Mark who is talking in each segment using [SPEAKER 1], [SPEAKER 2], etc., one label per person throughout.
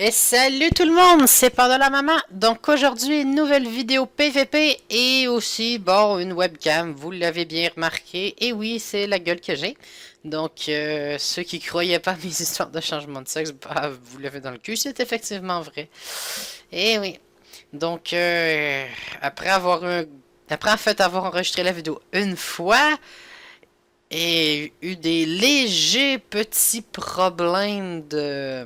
[SPEAKER 1] Et salut tout le monde, c'est Panda la maman. Donc aujourd'hui, une nouvelle vidéo PVP et aussi, bon, une webcam, vous l'avez bien remarqué. Et oui, c'est la gueule que j'ai. Donc, ceux qui croyaient pas à mes histoires de changement de sexe, bah, vous l'avez dans le cul, c'est effectivement vrai. Et oui. Donc, après en fait avoir enregistré la vidéo une fois, et eu des légers petits problèmes de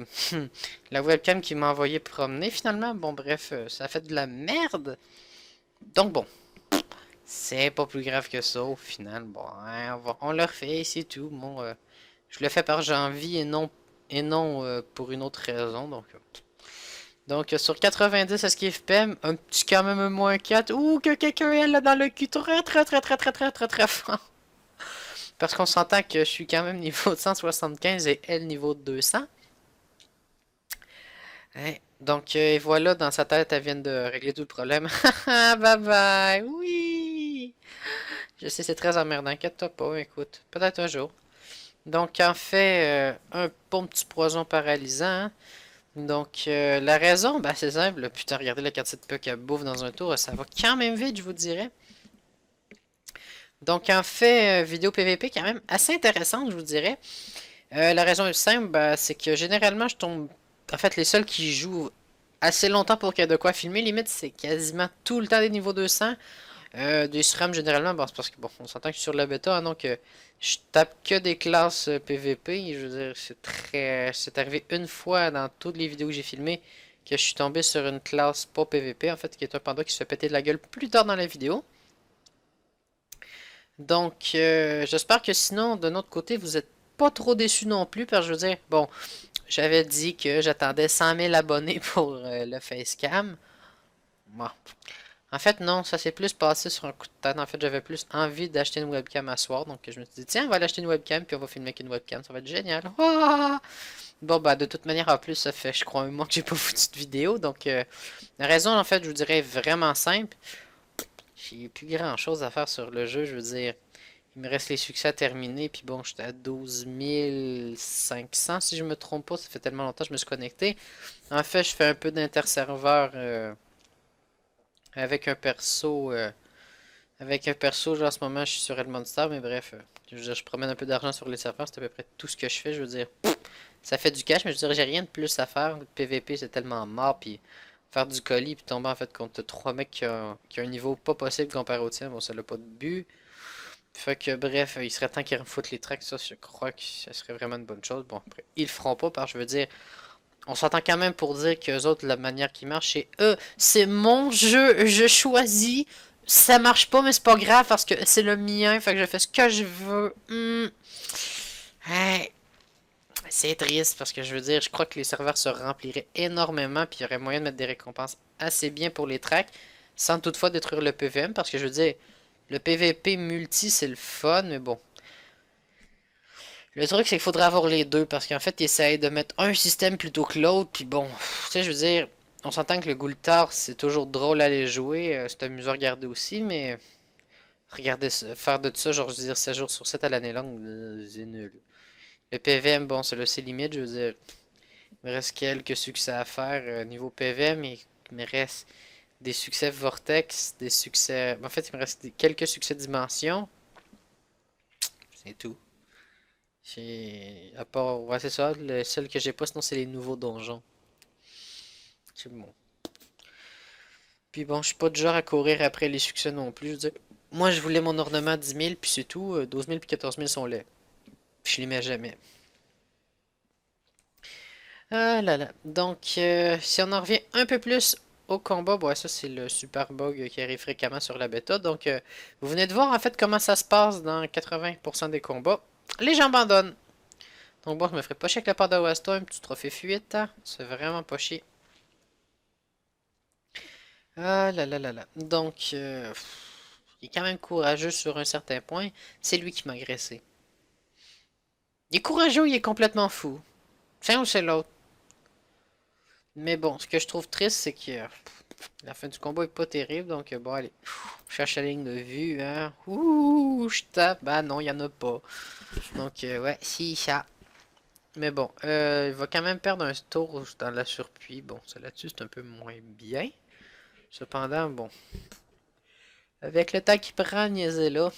[SPEAKER 1] la webcam qui m'a envoyé promener finalement. Bon bref, ça a fait de la merde. Donc bon, c'est pas plus grave que ça au final. Bon, hein, on le refait, c'est tout. Bon, je le fais par janvier et non pour une autre raison. Donc sur 90 esquive PM, un petit quand même un moins 4. Ouh, que quelqu'un est là dans le cul très très très très très très très très fort. Parce qu'on s'entend que je suis quand même niveau de 175 et elle niveau de 200. Hein? Donc, voilà, dans sa tête, elle vient de régler tout le problème. Bye bye! Oui! Je sais, c'est très emmerdant. Inquiète-toi pas, écoute. Peut-être un jour. Donc, en fait, un bon petit poison paralysant. Hein. Donc, la raison, bah, c'est simple. Putain, regardez la quantité de peu qu'elle bouffe dans un tour. Ça va quand même vite, je vous dirais. Donc, en fait, vidéo PVP quand même assez intéressante, je vous dirais. La raison est simple, bah, c'est que généralement, je tombe. En fait, les seuls qui jouent assez longtemps pour qu'il y ait de quoi filmer, limite, c'est quasiment tout le temps des niveaux 200. Des SRAM généralement, bon, c'est parce que bon, on s'entend que je suis sur la bêta, hein, donc je tape que des classes PVP. Je veux dire, c'est arrivé une fois dans toutes les vidéos que j'ai filmées que je suis tombé sur une classe pas PVP, en fait, qui est un panda qui se fait péter de la gueule plus tard dans la vidéo. Donc, j'espère que sinon, de notre côté, vous êtes pas trop déçus non plus, parce que je veux dire, bon, j'avais dit que j'attendais 100 000 abonnés pour le facecam. Bon. En fait, non, ça s'est plus passé sur un coup de tête. En fait, j'avais plus envie d'acheter une webcam à soir. Donc, je me suis dit, tiens, on va aller acheter une webcam, puis on va filmer avec une webcam. Ça va être génial. Ah! Bon, bah, de toute manière, en plus, ça fait, je crois, un mois que j'ai pas foutu de vidéo. Donc, la raison, en fait, je vous dirais, est vraiment simple. J'ai plus grand chose à faire sur le jeu. Je veux dire, il me reste les succès à terminer. Puis bon, j'étais à 12 500, si je me trompe pas. Ça fait tellement longtemps que je me suis connecté. En fait, je fais un peu d'interserveur avec un perso. Avec un perso, genre, en ce moment, je suis sur Elmonster, mais bref, je veux dire, je promène un peu d'argent sur les serveurs, c'est à peu près tout ce que je fais. Je veux dire, ça fait du cash, mais je veux dire, j'ai rien de plus à faire. Le PVP, c'est tellement mort, puis faire du colis, puis tomber en fait contre trois mecs qui ont un niveau pas possible comparé au tien, bon, ça n'a pas de but. Fait que bref, il serait temps qu'ils refoutent les tracks, ça, je crois que ça serait vraiment une bonne chose. Bon, après, ils le feront pas, parce que je veux dire, on s'entend quand même pour dire qu'eux autres, la manière qui marche, c'est c'est mon jeu, je choisis. Ça marche pas, mais c'est pas grave parce que c'est le mien, fait que je fais ce que je veux. Hey, c'est triste parce que je veux dire, je crois que les serveurs se rempliraient énormément, puis il y aurait moyen de mettre des récompenses assez bien pour les tracks, sans toutefois détruire le PVM, parce que je veux dire, le PVP multi c'est le fun, mais bon. Le truc c'est qu'il faudrait avoir les deux, parce qu'en fait, ils essayent de mettre un système plutôt que l'autre, puis bon, tu sais, je veux dire, on s'entend que le Goultard c'est toujours drôle à les jouer, c'est amusant à regarder aussi, mais regarder ça, faire de ça, genre, je veux dire, 7 jours sur 7 à l'année longue, c'est nul. Le PVM, bon, c'est là, c'est limite, je veux dire. Il me reste quelques succès à faire niveau PVM, mais il me reste des succès Vortex, des succès. En fait, il me reste quelques succès Dimension. C'est tout. À part. Ouais, c'est ça. Le seul que j'ai pas, sinon, c'est les nouveaux donjons. C'est bon. Puis bon, je suis pas du genre à courir après les succès non plus. Je veux dire, moi, je voulais mon ornement à 10 000, puis c'est tout. 12 000 puis 14 000 sont laids. Puis je les mets jamais. Ah là là. Donc, si on en revient un peu plus au combat, bon, ça c'est le super bug qui arrive fréquemment sur la bêta. Donc, vous venez de voir en fait comment ça se passe dans 80% des combats. Les gens abandonnent. Donc bon, je me ferai pas chier avec le Panda Wasta, un petit trophée fuite. Hein. C'est vraiment pas chier. Ah là là là là. Donc, il est quand même courageux sur un certain point. C'est lui qui m'a agressé. Il est courageux ou il est complètement fou? C'est un ou c'est l'autre. Mais bon, ce que je trouve triste, c'est que la fin du combat est pas terrible. Donc, bon, allez. Je cherche la ligne de vue, hein. Ouh, je tape. Bah non, il y en a pas. Donc, ouais, si, ça. Mais bon, il va quand même perdre un tour dans la surpie. Bon, ça là-dessus, c'est un peu moins bien. Cependant, bon, avec le temps qu'il prend, niaiser là,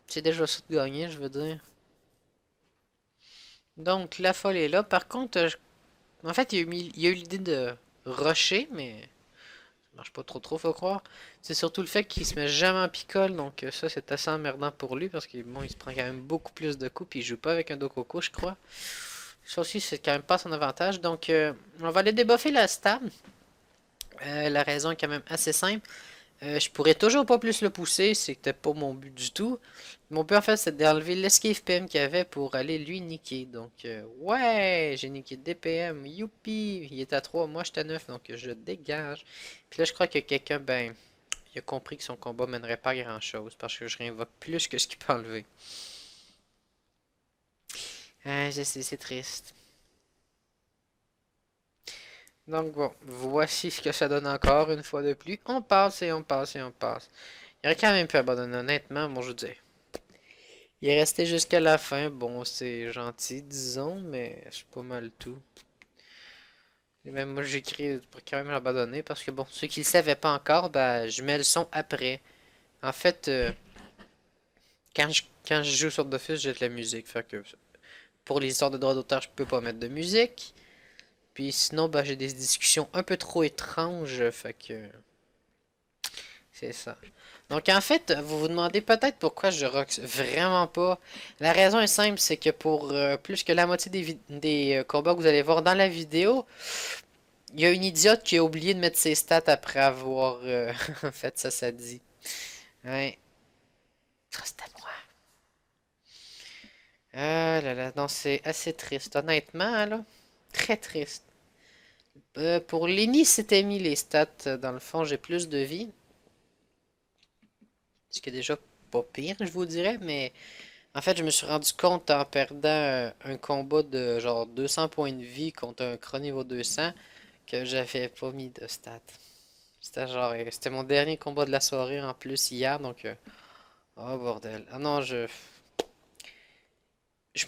[SPEAKER 1] c'est déjà ça de gagner, je veux dire. Donc, la folle est là. Par contre, en fait, il a eu l'idée de rusher, mais ça marche pas trop, faut croire. C'est surtout le fait qu'il se met jamais en picole, donc ça, c'est assez emmerdant pour lui, parce qu'il bon, il se prend quand même beaucoup plus de coups, puis il joue pas avec un Dokoko, je crois. Ça aussi, c'est quand même pas son avantage. Donc, on va aller débuffer la stab. La raison est quand même assez simple. Je pourrais toujours pas plus le pousser, c'était pas mon but du tout. Mon but en fait c'est d'enlever l'esquive PM qu'il y avait pour aller lui niquer. Donc ouais, j'ai niqué DPM, youpi, il est à 3, moi j'étais à 9, donc je dégage. Puis là je crois que quelqu'un, ben, il a compris que son combat mènerait pas à grand chose parce que je réinvoque plus que ce qu'il peut enlever. Je sais, c'est triste. Donc bon, voici ce que ça donne encore une fois de plus. On passe et on passe et on passe. Il aurait quand même pu abandonner honnêtement, bon je veux dire. Il est resté jusqu'à la fin. Bon, c'est gentil, disons, mais c'est pas mal tout. Et même moi, j'écris pour quand même l'abandonner parce que bon, ceux qui le savaient pas encore, bah, je mets le son après. En fait, quand je joue sur Dofus, j'ai de la musique. Fait que pour les histoires de droits d'auteur, je peux pas mettre de musique. Puis sinon, bah, j'ai des discussions un peu trop étranges. Fait que c'est ça. Donc en fait, vous vous demandez peut-être pourquoi je rock vraiment pas. La raison est simple, c'est que pour plus que la moitié des combats que vous allez voir dans la vidéo, il y a une idiote qui a oublié de mettre ses stats après avoir fait ça, ça dit. Ouais, ça c'était moi. Ah là là, non, c'est assez triste, honnêtement, là. Très triste. Pour Lenny, c'était mis les stats. Dans le fond, j'ai plus de vie. Ce qui est déjà pas pire, je vous dirais, mais en fait, je me suis rendu compte en perdant un combat de genre 200 points de vie contre un chrono niveau 200 que j'avais pas mis de stats. C'était genre, c'était mon dernier combat de la soirée en plus hier, donc oh bordel. Ah non, je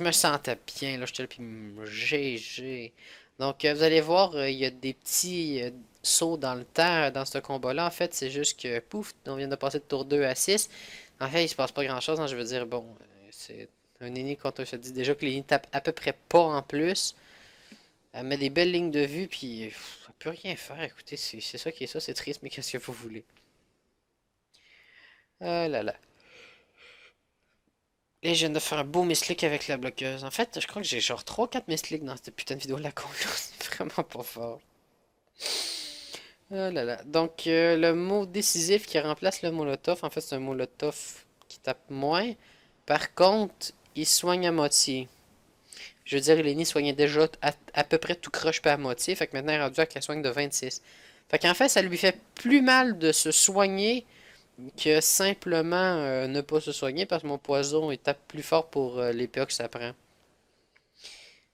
[SPEAKER 1] me sentais bien là, j'étais là puis GG. Donc vous allez voir, il y a des petits sauts dans le temps dans ce combat-là. En fait, c'est juste que pouf, on vient de passer de tour 2 à 6. En fait, il se passe pas grand-chose, hein, je veux dire, bon, c'est un ennemi contre un, je te dis déjà que l'ennemi tape à peu près pas en plus. Elle met des belles lignes de vue, puis ça peut rien faire. Écoutez, c'est ça qui est ça, c'est triste, mais qu'est-ce que vous voulez? Ah là là. Et je viens de faire un beau misclick avec la bloqueuse. En fait, je crois que j'ai genre 3-4 misclicks dans cette putain de vidéo de la con là. C'est vraiment pas fort. Ah là là. Donc, le mot décisif qui remplace le molotov, en fait, c'est un molotov qui tape moins. Par contre, il soigne à moitié. Je veux dire, Lenny soignait déjà à peu près tout croche pas à moitié. Fait que maintenant, il est rendu à qu'elle soigne de 26. Fait qu'en fait, ça lui fait plus mal de se soigner que simplement ne pas se soigner parce que mon poison il tape plus fort pour les PA que ça prend.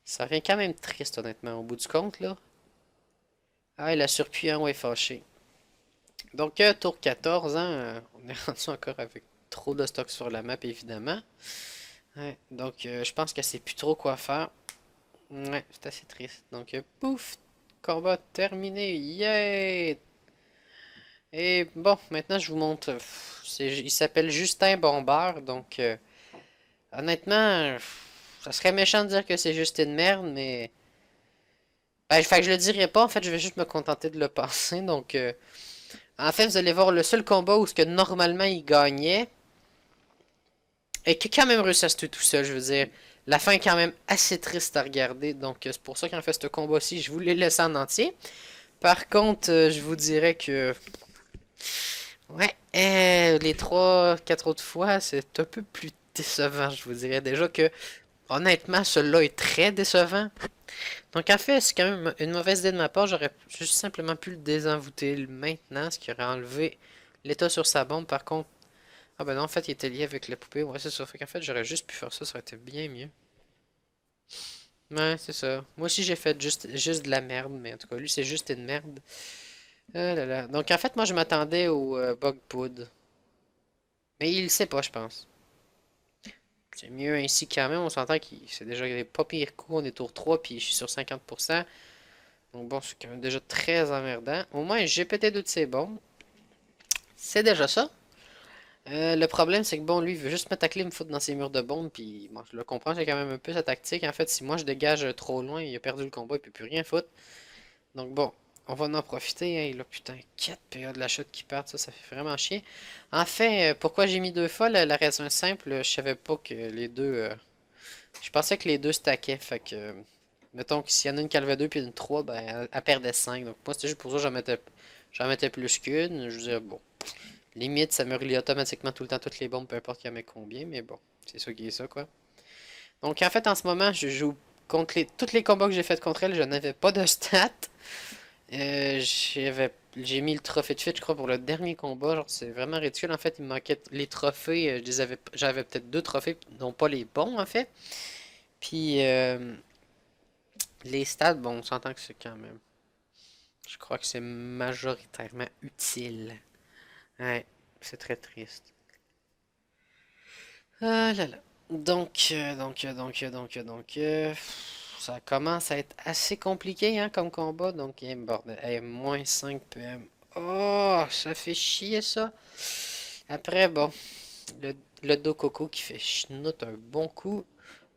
[SPEAKER 1] Ça revient quand même triste, honnêtement, au bout du compte, là. Ah, il a surpris un, ouais, fâché. Donc, tour 14, hein, on est rendu encore avec trop de stock sur la map, évidemment. Ouais, donc, je pense qu'elle sait plus trop quoi faire. Ouais, c'est assez triste. Donc, pouf, combat terminé, yeah! Et bon, maintenant, je vous montre. Il s'appelle Justin Bombard, donc, honnêtement, ça serait méchant de dire que c'est juste une merde, mais... Ben, fait que je le dirai pas, en fait, je vais juste me contenter de le penser, donc... En fait, vous allez voir le seul combat où ce que normalement il gagnait, et qui a quand même réussi à se tuer tout seul, je veux dire. La fin est quand même assez triste à regarder, donc c'est pour ça qu'en fait ce combat-ci, je vous l'ai laissé en entier. Par contre, je vous dirais que... Ouais, les 3-4 autres fois, c'est un peu plus décevant, je vous dirais déjà que... Honnêtement, celui-là est très décevant. Donc en fait, c'est quand même une mauvaise idée de ma part. J'aurais juste simplement pu le désenvoûter maintenant, ce qui aurait enlevé l'état sur sa bombe. Par contre, ah ben non, en fait, il était lié avec la poupée. Ouais, c'est ça. Fait qu'en fait, j'aurais juste pu faire ça, ça aurait été bien mieux. Ouais, c'est ça. Moi aussi, j'ai fait juste de la merde, mais en tout cas, lui, c'est juste une merde. Ah là là. Donc en fait, moi, je m'attendais au Bug Poud. Mais il le sait pas, je pense. C'est mieux ainsi quand même. On s'entend que c'est déjà pas pire coup. On est tour 3 puis je suis sur 50%. Donc bon, c'est quand même déjà très emmerdant. Au moins, j'ai pété deux de ses bombes. C'est déjà ça. Le problème, c'est que bon, lui, il veut juste m'attaquer, me foutre dans ses murs de bombes, puis bon, je le comprends, j'ai quand même un peu sa tactique. En fait, si moi je dégage trop loin, il a perdu le combat, il peut plus rien foutre. Donc bon, on va en profiter. Hein. Là, putain, 4 PA de la chute qui partent, ça fait vraiment chier. En fait, pourquoi j'ai mis deux fois, la raison est simple, je savais pas que les deux... je pensais que les deux stackaient, fait que... mettons que s'il y en a une qui enlevait deux puis une 3 ben, elle perdait 5. Donc moi, c'était juste pour ça que j'en mettais plus qu'une. Je disais, bon... Limite, ça me relie automatiquement tout le temps toutes les bombes, peu importe qu'il y en ait combien, mais bon, c'est ça qui est ça, quoi. Donc en fait, en ce moment, je joue contre tous les combats que j'ai fait contre elle, je n'avais pas de stats. J'ai mis le trophée de fit, je crois, pour le dernier combat. Genre, c'est vraiment ridicule. En fait, il me manquait les trophées. J'avais peut-être deux trophées, non pas les bons, en fait. Puis les stats, bon, on s'entend que c'est quand même. Je crois que c'est majoritairement utile. Ouais, c'est très triste. Ah là là. Ça commence à être assez compliqué hein, comme combat. Donc, bordel. Hey, moins 5 PM. Oh, ça fait chier ça. Après, bon, le, le Dokoko qui fait chenoute un bon coup.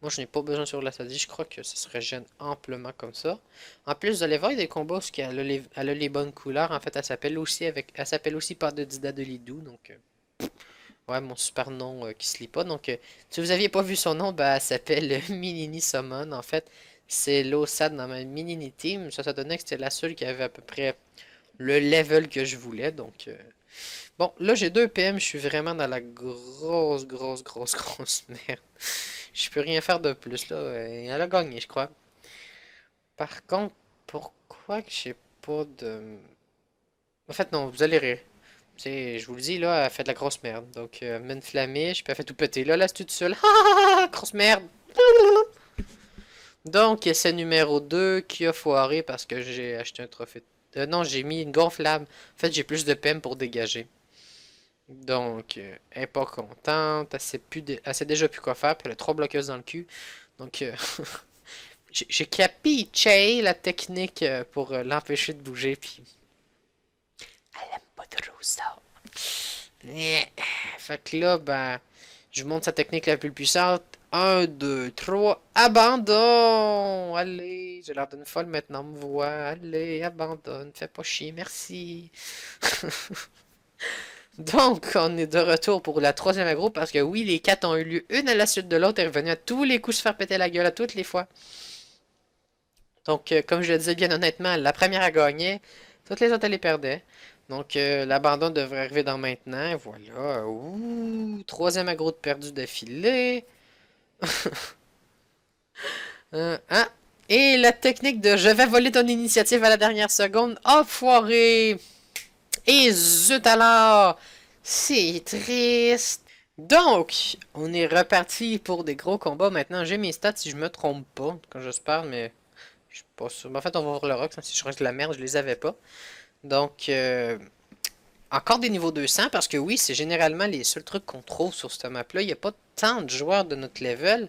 [SPEAKER 1] Moi, je n'ai pas besoin sur la Sadi. Je crois que ça se régène amplement comme ça. En plus, vous allez voir, il y a des combats où elle a les bonnes couleurs. En fait, elle s'appelle aussi par de Dida de Lidou. Donc, ouais, mon super nom qui se lit pas. Donc, si vous aviez pas vu son nom, bah, elle s'appelle Minini Summon. En fait, c'est l'OSAD dans ma Minini Team. Ça donnait que c'était la seule qui avait à peu près le level que je voulais. Donc, bon, là, j'ai 2 PM. Je suis vraiment dans la grosse merde. Je peux rien faire de plus, là. Elle a gagné, je crois. Par contre, pourquoi que j'ai pas de... En fait, non, vous allez rire. Je vous le dis, là, elle fait de la grosse merde. Donc, elle met une flamiche, puis elle fait tout péter. Là, c'est toute seule. Ah, grosse merde. Donc, essai numéro 2 qui a foiré parce que j'ai acheté un trophée. Non, j'ai mis une gonflable. En fait, j'ai plus de PM pour dégager. Donc, elle est pas contente. Elle sait déjà plus quoi faire. Puis elle a 3 bloqueuses dans le cul. Donc, j'ai capiché la technique pour l'empêcher de bouger. Puis, elle aime pas trop ça. Yeah. Fait que là, ben, je vous montre sa technique la plus puissante. Un, 2, 3, abandon! Allez, j'ai l'air d'une folle maintenant, me voit. Allez, abandonne, fais pas chier, merci. Donc, on est de retour pour la troisième aggro parce que oui, les quatre ont eu lieu une à la suite de l'autre et revenu à tous les coups se faire péter la gueule à toutes les fois. Donc, comme je le disais bien honnêtement, la première a gagné, toutes les autres elle les perdait. Donc, l'abandon devrait arriver dans maintenant. Voilà. Ouh, troisième aggro de perdu d'affilée. Hein? Et la technique de je vais voler ton initiative à la dernière seconde. Oh, foiré! Et zut alors! C'est triste. Donc, on est reparti pour des gros combats. Maintenant, j'ai mes stats si je me trompe pas. Quand j'espère, mais je suis pas sûr. En fait, on va voir le rock. Si je reste de la merde, je les avais pas. Donc, encore des niveaux 200 parce que oui, c'est généralement les seuls trucs qu'on trouve sur cette map-là. Il n'y a pas tant de joueurs de notre level.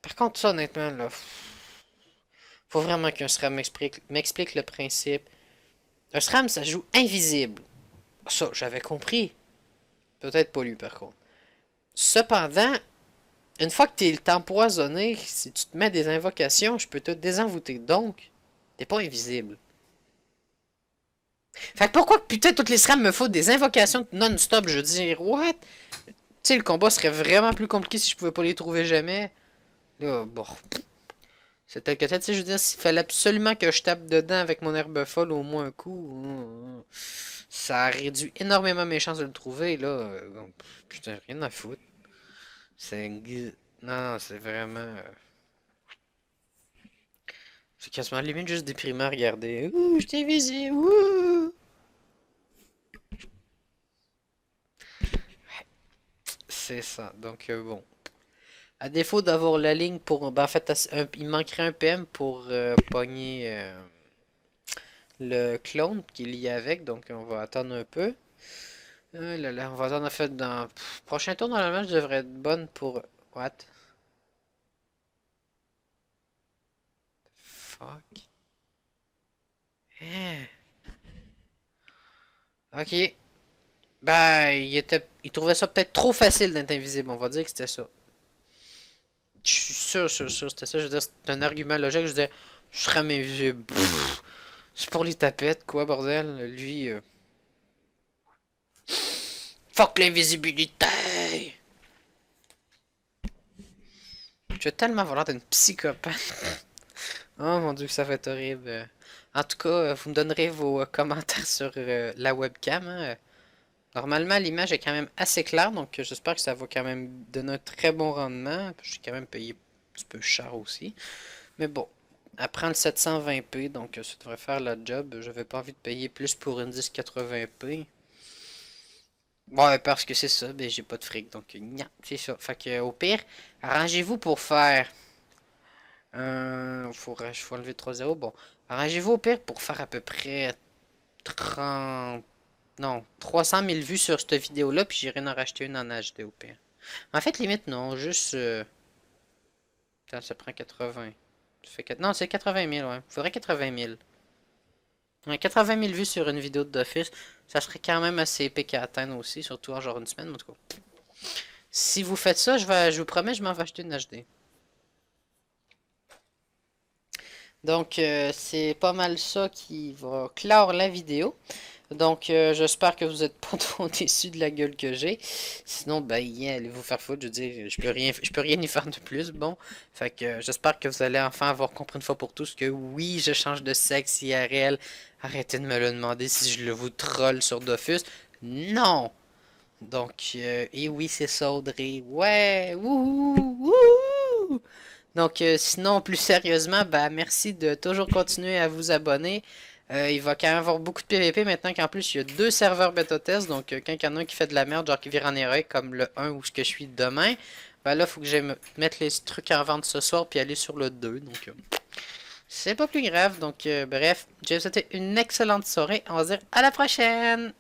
[SPEAKER 1] Par contre, ça, honnêtement, là, faut vraiment qu'un SRAM m'explique le principe. Un SRAM, ça joue invisible. Ça, j'avais compris. Peut-être pas lui, par contre. Cependant, une fois que t'es empoisonné, si tu te mets des invocations, je peux te désenvoûter. Donc, t'es pas invisible. Fait que pourquoi putain toutes les SRAM me foutent des invocations non-stop? Je veux dire, what? Tu sais, le combat serait vraiment plus compliqué si je pouvais pas les trouver jamais. Là, bon. C'est tel que tel. Tu sais, je veux dire, s'il fallait absolument que je tape dedans avec mon herbe folle au moins un coup, ça a réduit énormément mes chances de le trouver, là. Putain, rien à foutre. C'est... Non, c'est vraiment... c'est quasiment limite juste déprimant à regarder. Ouh, je t'ai visé, ouh! C'est ça. Donc, bon. À défaut d'avoir la ligne pour... Ben, en fait, il manquerait un PM pour pogner le clone qu'il y a avec. Donc, on va attendre un peu. Là, là, on va attendre en fait dans... Prochain tour, normalement, je devrais être bonne pour... What? Fuck. Hein? Ok. Ben, il trouvait ça peut-être trop facile d'être invisible. On va dire que c'était ça. Je suis sûr, c'était ça. Je veux dire, c'est un argument logique. Je veux dire, je serais invisible. Pff, c'est pour les tapettes, quoi, bordel. Lui, fuck l'invisibilité! Je vais tellement avoir l'air d'une psychopathe. Oh mon dieu, que ça va être horrible. En tout cas, vous me donnerez vos commentaires sur la webcam, hein. Normalement, l'image est quand même assez claire, donc j'espère que ça va quand même donner un très bon rendement. Je suis quand même payé un petit peu cher aussi. Mais bon, après le 720p, donc ça devrait faire la job. Je n'avais pas envie de payer plus pour une 1080p. Ouais, parce que c'est ça, ben j'ai pas de fric, donc c'est ça. Fait que au pire, arrangez-vous pour faire. Faut enlever 3 zéros. Bon, arrangez-vous au pire pour faire à peu près 30. Non, 300 000 vues sur cette vidéo-là, puis j'irai en racheter une en HD au pire. En fait, limite, non, juste. Attends, ça prend 80. Non, c'est 80 000, ouais. Faudrait 80 000. Ouais, 80 000 vues sur une vidéo d'office, ça serait quand même assez épique à atteindre aussi, surtout en genre une semaine, en tout cas. Si vous faites ça, je vous promets, je m'en vais acheter une HD. Donc, c'est pas mal ça qui va clore la vidéo. Donc, j'espère que vous n'êtes pas trop déçus de la gueule que j'ai. Sinon, ben, yeah, allez vous faire foutre. Je veux dire, je peux rien y faire de plus. Bon, fait que j'espère que vous allez enfin avoir compris une fois pour tous que oui, je change de sexe IRL. Arrêtez de me le demander si je le vous troll sur Dofus. Non! Donc, et oui, c'est ça, Audrey. Ouais! Wouhou! Wouhou! Donc, sinon, plus sérieusement, bah, merci de toujours continuer à vous abonner. Il va quand même avoir beaucoup de PVP maintenant qu'en plus, il y a deux serveurs bêta test. Donc, quand il y en a un qui fait de la merde, genre qui vire en héroïque comme le 1 où je suis demain, bah là, il faut que j'aille mettre les trucs en vente ce soir puis aller sur le 2. Donc, c'est pas plus grave. Donc, bref, je vais vous souhaiter une excellente soirée. On va se dire à la prochaine!